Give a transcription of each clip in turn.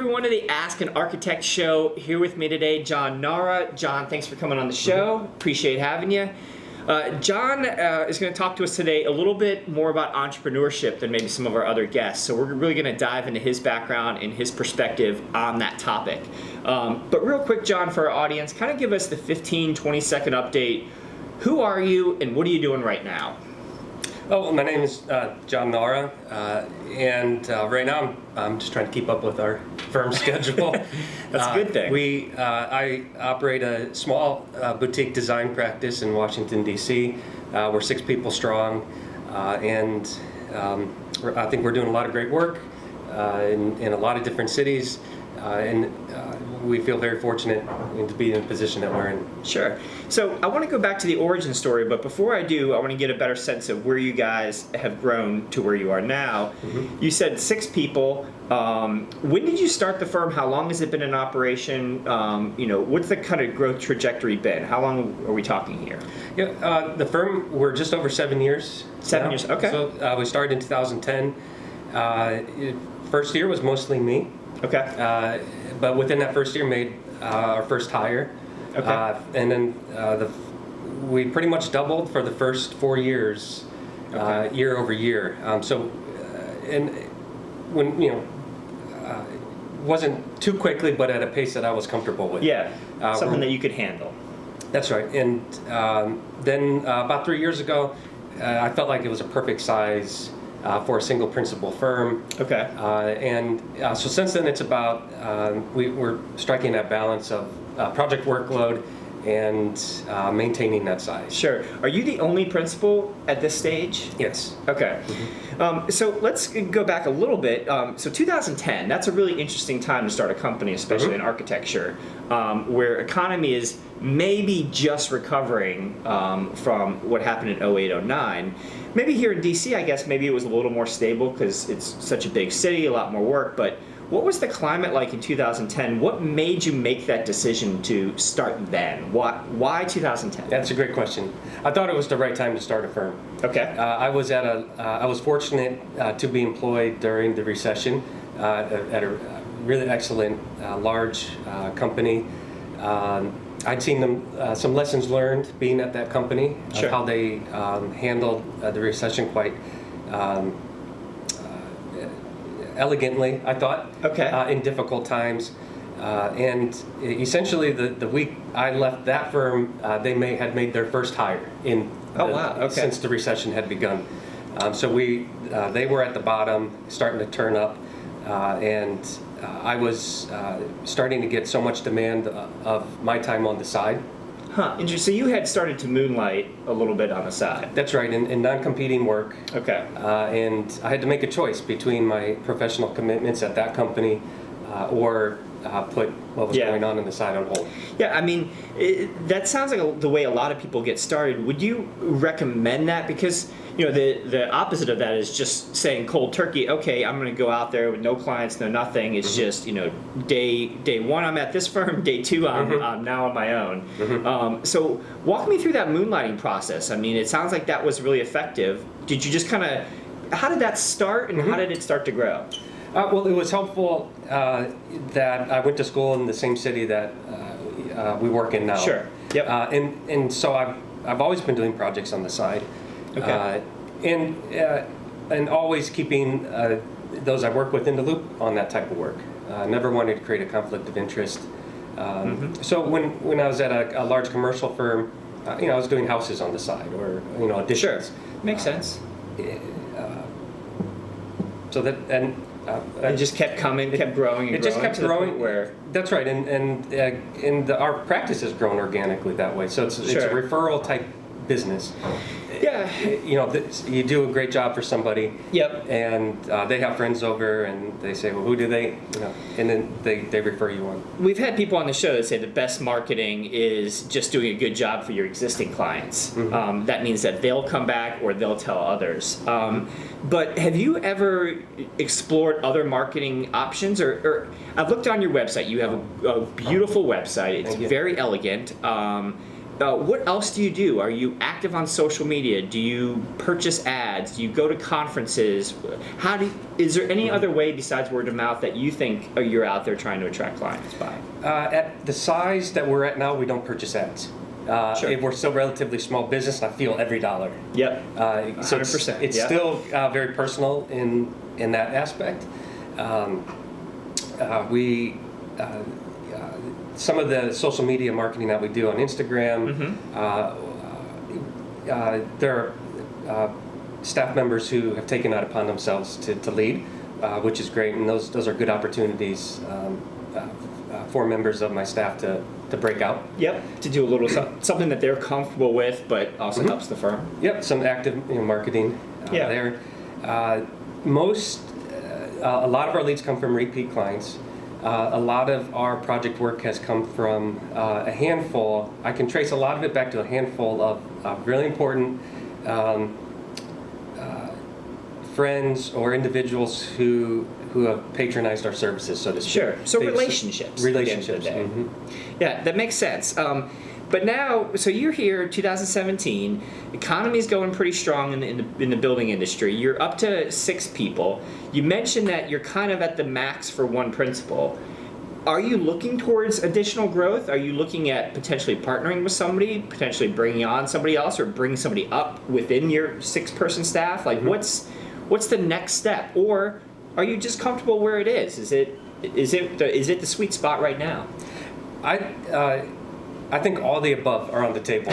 everyone to the Ask an Architect show. Here with me today, John Nahra. John, thanks for coming on the show. Appreciate having you. John is going to talk to us today a little bit more about entrepreneurship than maybe some of our other guests. So we're really going to dive into his background and his perspective on that topic. But real quick, John, for our audience, kind of give us the 15, 20-second update. Who are you and what are you doing right now? Oh, my name is John Nahra, and right now I'm just trying to keep up with our firm schedule. That's a good thing. I operate a small boutique design practice in Washington, D.C. We're 6 people strong, and I think we're doing a lot of great work in a lot of different cities, and we feel very fortunate to be in the position that we're in. Sure. So I want to go back to the origin story, but before I do, I want to get a better sense of where you guys have grown to where you are now. Mm-hmm. You said 6 people. When did you start the firm? How long has it been in operation? What's the kind of growth trajectory been? How long are we talking here? Yeah, the firm, we're just over 7 years. 7 years, okay. So we started in 2010. First year was mostly me. Okay. But within that first year, made our first hire. Okay. And then we pretty much doubled for the first 4 years, okay. Year over year. And when wasn't too quickly, but at a pace that I was comfortable with. Yeah. Something that you could handle. That's right. And then about 3 years ago, I felt like it was a perfect size for a single principal firm. Okay. So since then, it's about we're striking that balance of project workload and maintaining that size. Sure. Are you the only principal at this stage? Yes. Okay. Mm-hmm. So let's go back a little bit. So 2010, that's a really interesting time to start a company, especially in architecture, where economy is maybe just recovering from what happened in 08, 09. Maybe here in DC, I guess maybe it was a little more stable because it's such a big city, a lot more work. But what was the climate like in 2010? What made you make that decision to start then? Why 2010? That's a great question. I thought it was the right time to start a firm. Okay. I was fortunate to be employed during the recession at a really excellent large company. I'd seen some lessons learned being at that company, Sure. of how they handled the recession quite elegantly, I thought, okay. In difficult times. And essentially, the week I left that firm, they had made their first hire since the recession had begun. So they were at the bottom, starting to turn up, and I was starting to get so much demand of my time on the side. Huh. Interesting. So you had started to moonlight a little bit on the side. That's right, in non-competing work. Okay. And I had to make a choice between my professional commitments at that company or put what was going on the side on hold. Yeah, I mean, that sounds like the way a lot of people get started. Would you recommend that? Because the opposite of that is just saying cold turkey. Okay, I'm going to go out there with no clients, no nothing. It's just day 1 I'm at this firm, day 2 I'm now on my own. Mm-hmm. So walk me through that moonlighting process. I mean, it sounds like that was really effective. Did you just how did that start, and how did it start to grow? Well, it was helpful that I went to school in the same city that we work in now. Sure. Yep. And so I've always been doing projects on the side. Okay. And always keeping those I work with in the loop on that type of work. Never wanted to create a conflict of interest. So when I was at a large commercial firm, I was doing houses on the side or additions. Sure. Makes sense. So that it just kept coming, kept growing, and it just kept growing. Where that's right, and our practice has grown organically that way. So it's a referral type business. Yeah. You do a great job for somebody. Yep. And they have friends over, and they say, well, who do they? And then they refer you on. We've had people on the show that say the best marketing is just doing a good job for your existing clients. Mm-hmm. That means that they'll come back or they'll tell others. But have you ever explored other marketing options? Or I've looked on your website. You have a beautiful website. It's very elegant. what else do you do? Are you active on social media? Do you purchase ads? Do you go to conferences? Is there any other way besides word of mouth that you think you're out there trying to attract clients by? At the size that we're at now, we don't purchase ads. Sure. We're still relatively small business, and I feel every dollar. Yep. 100%. It's still very personal in that aspect. Some of the social media marketing that we do on Instagram, there are staff members who have taken it upon themselves to lead, which is great, and those are good opportunities for members of my staff to break out. Yep, to do a little something that they're comfortable with, but also helps the firm. Yep, some active marketing there. A lot of our leads come from repeat clients. A lot of our project work has come from a handful. I can trace a lot of it back to a handful of really important friends or individuals who have patronized our services, so to speak. Sure. So relationships. Relationships. Yeah, that makes sense. But now, so you're here, 2017. Economy's going pretty strong in the building industry. You're up to 6 people. You mentioned that you're kind of at the max for one principal. Are you looking towards additional growth? Are you looking at potentially partnering with somebody, potentially bringing on somebody else, or bringing somebody up within your 6-person staff? Like, what's the next step? Or are you just comfortable where it is? Is it the sweet spot right now? I think all the above are on the table.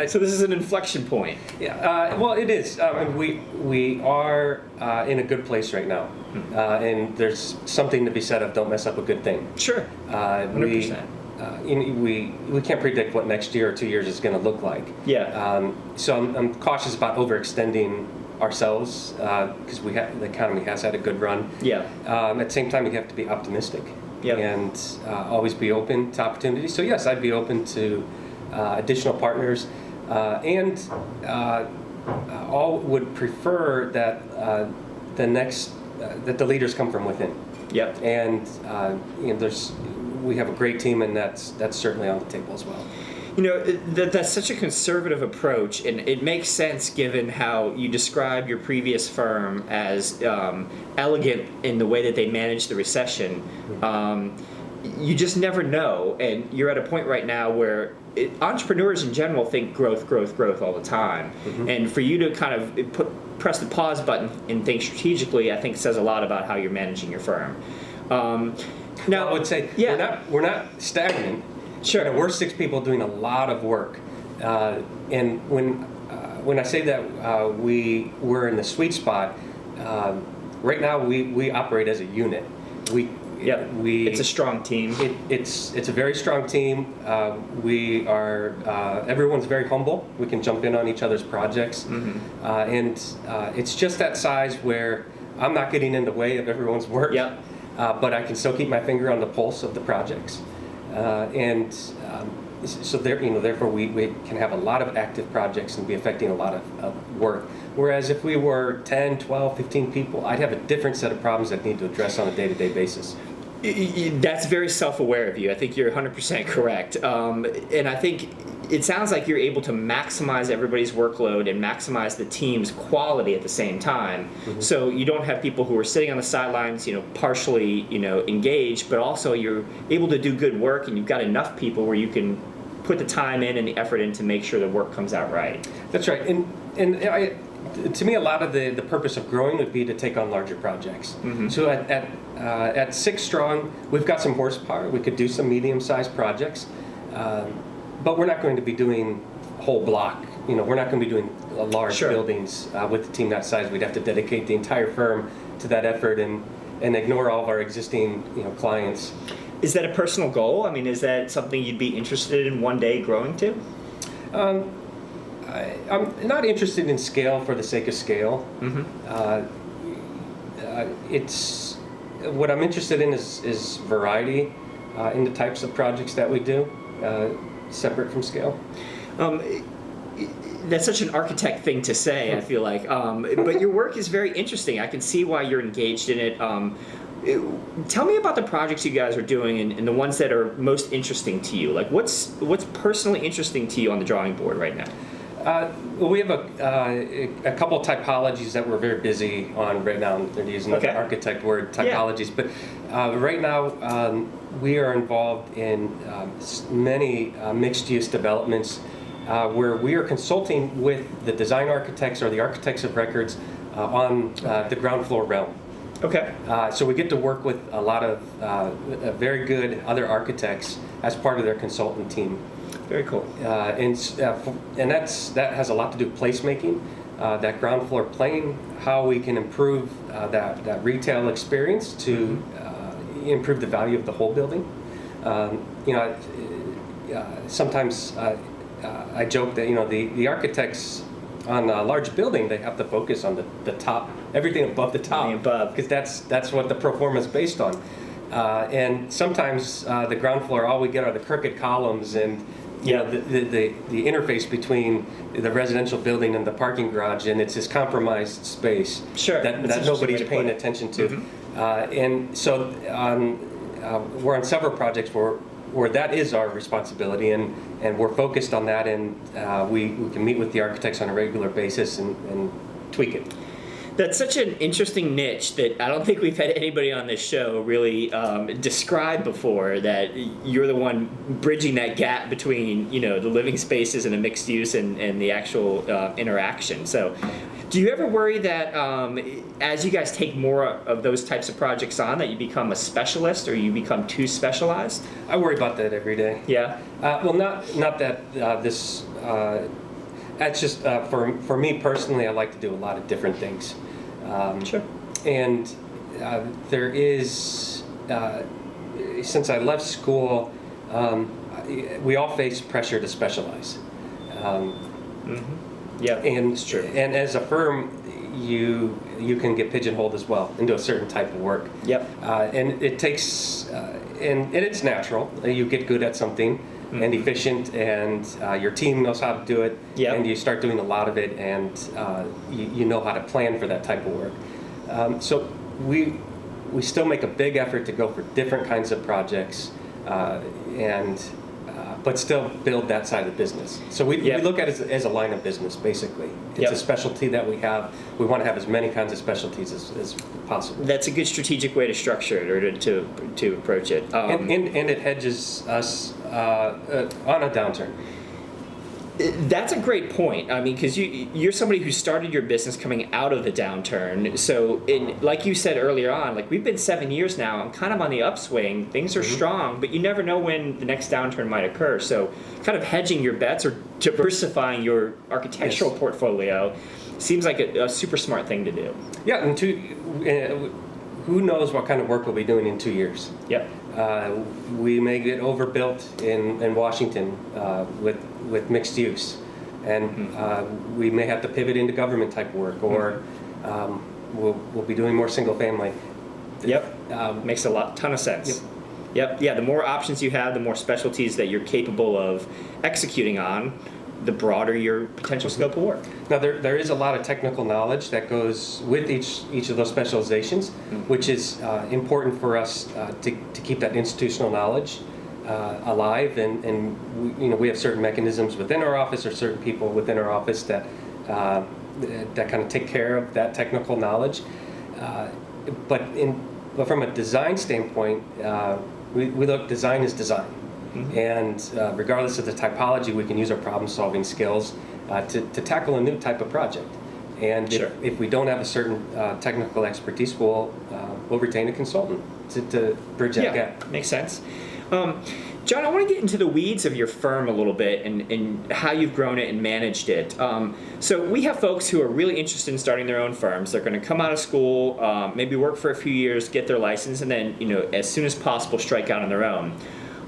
So this is an inflection point. Yeah, well, it is. We are in a good place right now, and there's something to be said of don't mess up a good thing. Sure. 100%. We can't predict what next year or 2 years is going to look like. Yeah. So I'm cautious about overextending ourselves because the economy has had a good run. Yeah. At the same time, you have to be optimistic. Yep. And always be open to opportunities. So yes, I'd be open to additional partners, and all would prefer that that the leaders come from within. Yep. And we have a great team, and that's certainly on the table as well. You know, that's such a conservative approach, and it makes sense given how you describe your previous firm as elegant in the way that they managed the recession. You just never know, and you're at a point right now where entrepreneurs in general think growth all the time. And for you to kind of press the pause button and think strategically, I think says a lot about how you're managing your firm. Now, I would say we're not stagnant. Sure. We're 6 people doing a lot of work, and when I say that we're in the sweet spot, right now we operate as a unit. It's a strong team. It's a very strong team. We are everyone's very humble. We can jump in on each other's projects, and it's just that size where I'm not getting in the way of everyone's work. But I can still keep my finger on the pulse of the projects. So therefore we can have a lot of active projects and be affecting a lot of work. Whereas if we were 10, 12, 15 people, I'd have a different set of problems that need to address on a day-to-day basis. That's very self-aware of you. I think you're 100% correct. And I think it sounds like you're able to maximize everybody's workload and maximize the team's quality at the same time. So you don't have people who are sitting on the sidelines, partially, engaged, but also you're able to do good work, and you've got enough people where you can put the time in and the effort in to make sure the work comes out right. That's right. To me, a lot of the purpose of growing would be to take on larger projects. So at 6 strong, we've got some horsepower. We could do some medium-sized projects, but we're not going to be doing whole block. We're not going to be doing large buildings with the team that size. We'd have to dedicate the entire firm to that effort and ignore all of our existing clients. Is that a personal goal? I mean, is that something you'd be interested in one day growing to? I'm not interested in scale for the sake of scale. It's what I'm interested in is variety in the types of projects that we do, separate from scale. That's such an architect thing to say, I feel like. But your work is very interesting. I can see why you're engaged in it. Tell me about the projects you guys are doing and the ones that are most interesting to you. Like, what's personally interesting to you on the drawing board right now? Well, we have a couple typologies that we're very busy on right now. They're using the architect word, typologies. Yeah. But right now, we are involved in many mixed-use developments where we are consulting with the design architects or the architects of records on the ground floor realm. Okay. So we get to work with a lot of very good other architects as part of their consultant team. Very cool. And that has a lot to do with placemaking, that ground floor plane, how we can improve that retail experience to improve the value of the whole building. Sometimes I joke that the architects on a large building, they have to focus on the top, everything above the top, because that's what the pro forma is based on. And sometimes the ground floor, all we get are the crooked columns and the interface between the residential building and the parking garage, and it's this compromised space that nobody's paying attention to. Mm-hmm. And so we're on several projects where that is our responsibility, and we're focused on that, and we can meet with the architects on a regular basis and tweak it. That's such an interesting niche that I don't think we've had anybody on this show really describe before, that you're the one bridging that gap between, the living spaces and the mixed use and the actual interaction. So do you ever worry that as you guys take more of those types of projects on, that you become a specialist or you become too specialized? I worry about that every day. Yeah? Well, not that this... That's just, for me personally, I like to do a lot of different things. Sure. And there is, since I left school, we all face pressure to specialize. Yeah, and it's true. And as a firm, you can get pigeonholed as well into a certain type of work. Yep. And it takes, and it's natural. You get good at something. And efficient, and your team knows how to do it, and you start doing a lot of it, and you know how to plan for that type of work. So we still make a big effort to go for different kinds of projects, but still build that side of the business. So we look at it as a line of business, basically. It's a specialty that we have. We want to have as many kinds of specialties as possible. That's a good strategic way to structure it, or to approach it. And it hedges us on a downturn. That's a great point. I mean, because you're somebody who started your business coming out of the downturn. So, like you said earlier on, like we've been 7 years now. I'm kind of on the upswing. Things are strong, but you never know when the next downturn might occur. So, kind of hedging your bets or diversifying your architectural portfolio seems like a super smart thing to do. Yeah, and who knows what kind of work we'll be doing in 2 years? Yep. We may get overbuilt in Washington with mixed use, and we may have to pivot into government type work, or we'll be doing more single family. Yep. Makes a ton of sense. Yep. Yeah, the more options you have, the more specialties that you're capable of executing on, the broader your potential scope of work. Now, there is a lot of technical knowledge that goes with each of those specializations, which is important for us to keep that institutional knowledge alive, and we have certain mechanisms within our office, or certain people within our office that kind of take care of that technical knowledge. But from a design standpoint, we look, design is design. And regardless of the typology, we can use our problem-solving skills to tackle a new type of project. And if we don't have a certain technical expertise, we'll retain a consultant to bridge that gap. Makes sense. John, I want to get into the weeds of your firm a little bit and how you've grown it and managed it. So we have folks who are really interested in starting their own firms. They're going to come out of school, maybe work for a few years, get their license, and then as soon as possible strike out on their own.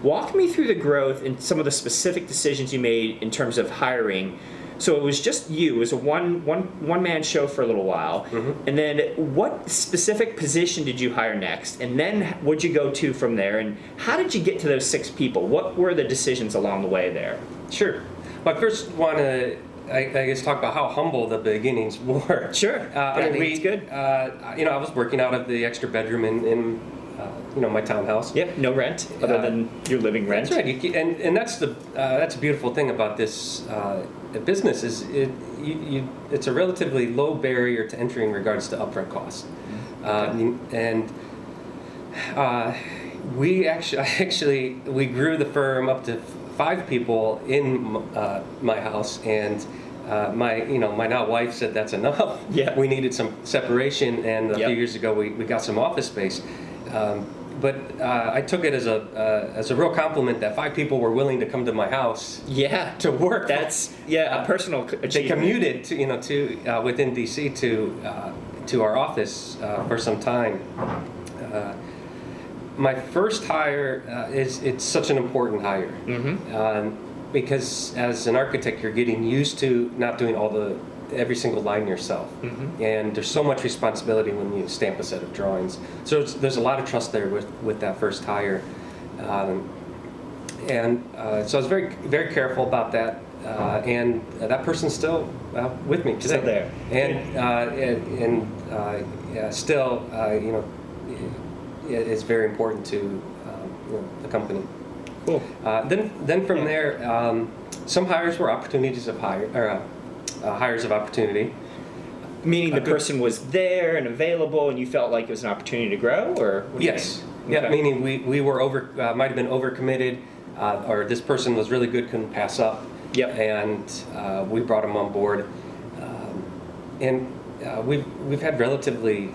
Walk me through the growth and some of the specific decisions you made in terms of hiring. So it was just you. It was a one-man show for a little while. And then what specific position did you hire next? And then what'd you go to from there? And how did you get to those 6 people? What were the decisions along the way there? Sure. Well, I first want to I guess talk about how humble the beginnings were. Sure. I mean, it's good. I was working out of the extra bedroom in my townhouse. Yep. No rent other than your living rent. That's right. And that's a beautiful thing about this business is it's a relatively low barrier to entry in regards to upfront costs. We actually grew the firm up to 5 people in my house, and my now wife said that's enough. Yeah. We needed some separation, and a Yep. few years ago we got some office space. But I took it as a real compliment that 5 people were willing to come to my house. Yeah. To work. That's a personal achievement. They commuted to within DC to our office for some time. My first hire it's such an important hire because as an architect you're getting used to not doing every single line yourself, and there's so much responsibility when you stamp a set of drawings. So there's a lot of trust there with that first hire, so I was very very careful about that, and that person's still with me today. Still there, and still it's very important to the company. Cool. Then from there, some hires were opportunities of hires of opportunity. Meaning the person was there and available, and you felt like it was an opportunity to grow, or what do you Yes. mean? Yeah. Okay. Meaning we were might have been overcommitted, or this person was really good, couldn't pass up. Yep. And we brought him on board, and we've had relatively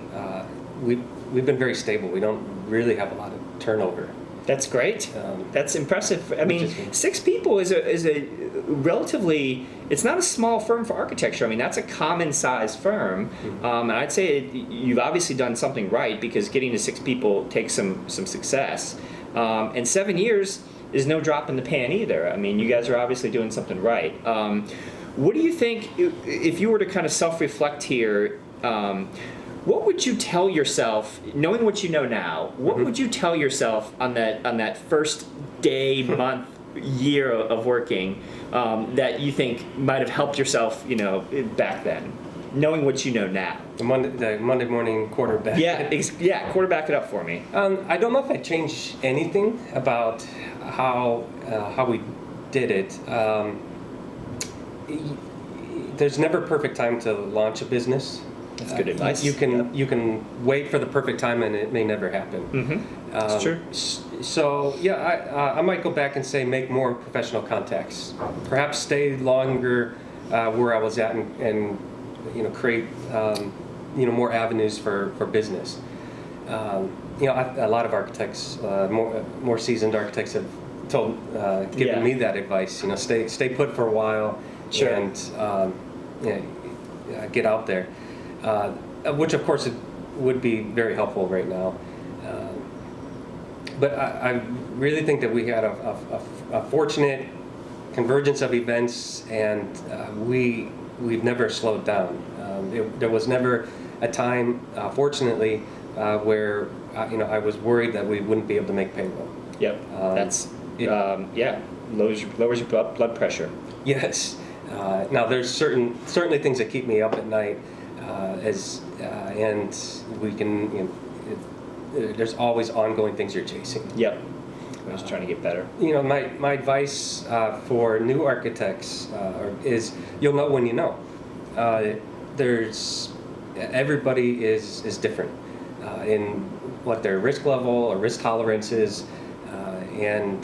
we've been very stable. We don't really have a lot of turnover. That's great. That's impressive. I mean, is good. 6 people is a relatively. It's not a small firm for architecture. I mean, that's a common size firm, and I'd say you've obviously done something right because getting to 6 people takes some success. And 7 years is no drop in the pan either. I mean, you guys are obviously doing something right. What do you think if you were to kind of self-reflect here? What would you tell yourself, knowing what you know now? What would you tell yourself on that first day, month, year of working that you think might have helped yourself, back then, knowing what you know now? The Monday morning quarterback. Yeah, quarterback it up for me. I don't know if I'd change anything about how we did it. There's never a perfect time to launch a business. That's good advice. You can wait for the perfect time, and it may never happen. That's true. So I might go back and say make more professional contacts. Perhaps stay longer where I was at, and create more avenues for business. A lot of architects, more seasoned architects, have given me that advice. Stay put for a while, Sure. and get out there. Which of course it would be very helpful right now. But I really think that we had a fortunate convergence of events, and we've never slowed down. There was never a time, fortunately, where I was worried that we wouldn't be able to make payroll. Yep. Lowers your blood pressure. Yes. Now there's certainly things that keep me up at night, and we can. There's always ongoing things you're chasing. Yep. I was trying to get better. My advice for new architects is you'll know when you know. Everybody is different in what their risk level or risk tolerance is, and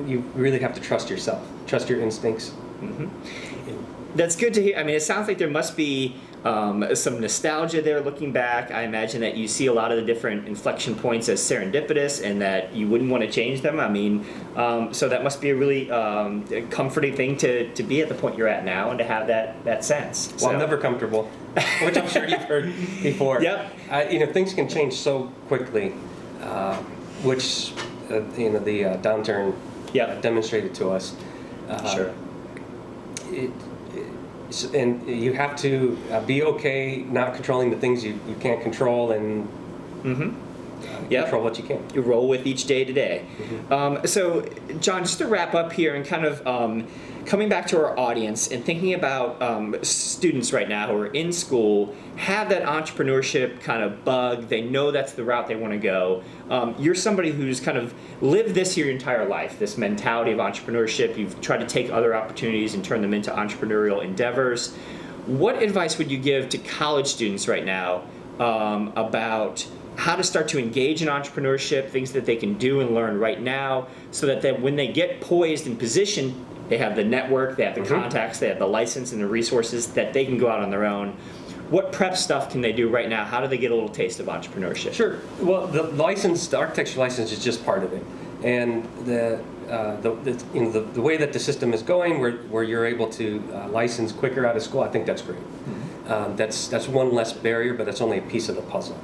you really have to trust yourself, trust your instincts. That's good to hear. I mean, it sounds like there must be some nostalgia there looking back. I imagine that you see a lot of the different inflection points as serendipitous and that you wouldn't want to change them. I mean, so that must be a really comforting thing to be at the point you're at now and to have that sense. Well, I'm never comfortable, which I'm sure you've heard before. Yep. Things can change so quickly, which the downturn demonstrated to us. Sure. And you have to be okay not controlling the things you can't control, and control what you can. You roll with each day to day. So, John, just to wrap up here and kind of coming back to our audience and thinking about students right now who are in school, have that entrepreneurship kind of bug, they know that's the route they want to go. You're somebody who's kind of lived this your entire life, this mentality of entrepreneurship. You've tried to take other opportunities and turn them into entrepreneurial endeavors. What advice would you give to college students right now about how to start to engage in entrepreneurship, things that they can do and learn right now, so that when they get poised in position, they have the network, they have the contacts, they have the license and the resources that they can go out on their own. What prep stuff can they do right now? How do they get a little taste of entrepreneurship? Sure. Well, the architecture license is just part of it, and the way that the system is going, where you're able to license quicker out of school, I think that's great. That's one less barrier, but that's only a piece of the puzzle.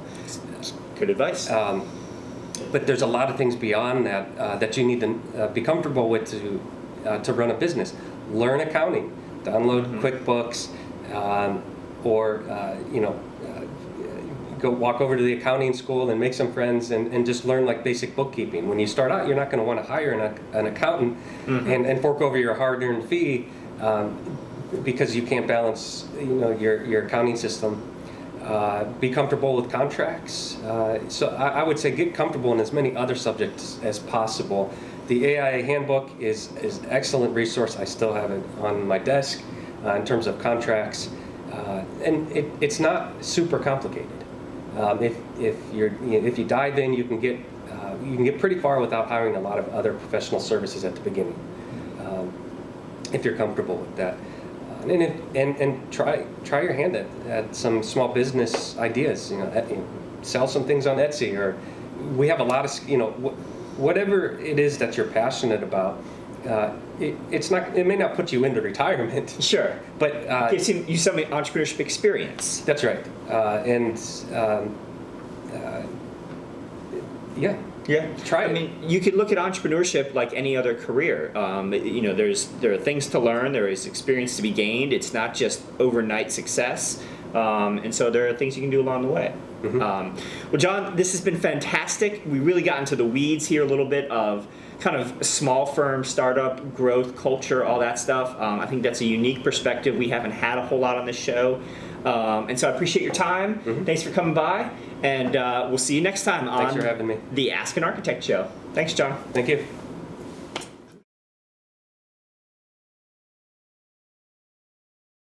Good advice. But there's a lot of things beyond that that you need to be comfortable with to run a business. Learn accounting, download QuickBooks, or go walk over to the accounting school and make some friends and just learn like basic bookkeeping. When you start out, you're not going to want to hire an accountant and fork over your hard-earned fee because you can't balance your accounting system. Be comfortable with contracts. So I would say get comfortable in as many other subjects as possible. The AIA handbook is an excellent resource. I still have it on my desk in terms of contracts, and it's not super complicated. If you dive in, you can get pretty far without hiring a lot of other professional services at the beginning, if you're comfortable with that. And try your hand at some small business ideas. Sell some things on Etsy, or we have a lot of whatever it is that you're passionate about. It may not put you into retirement. Sure, but gives you some entrepreneurship experience. That's right, Yeah, try it. I mean, you could look at entrepreneurship like any other career. There are things to learn. There is experience to be gained. It's not just overnight success, and so there are things you can do along the way. Well, John, this has been fantastic. We really got into the weeds here a little bit of kind of small firm, startup, growth, culture, all that stuff. I think that's a unique perspective we haven't had a whole lot on this show. And so I appreciate your time. Thanks for coming by. And we'll see you next time on Thanks for having me. the Ask an Architect show. Thanks, John. Thank you.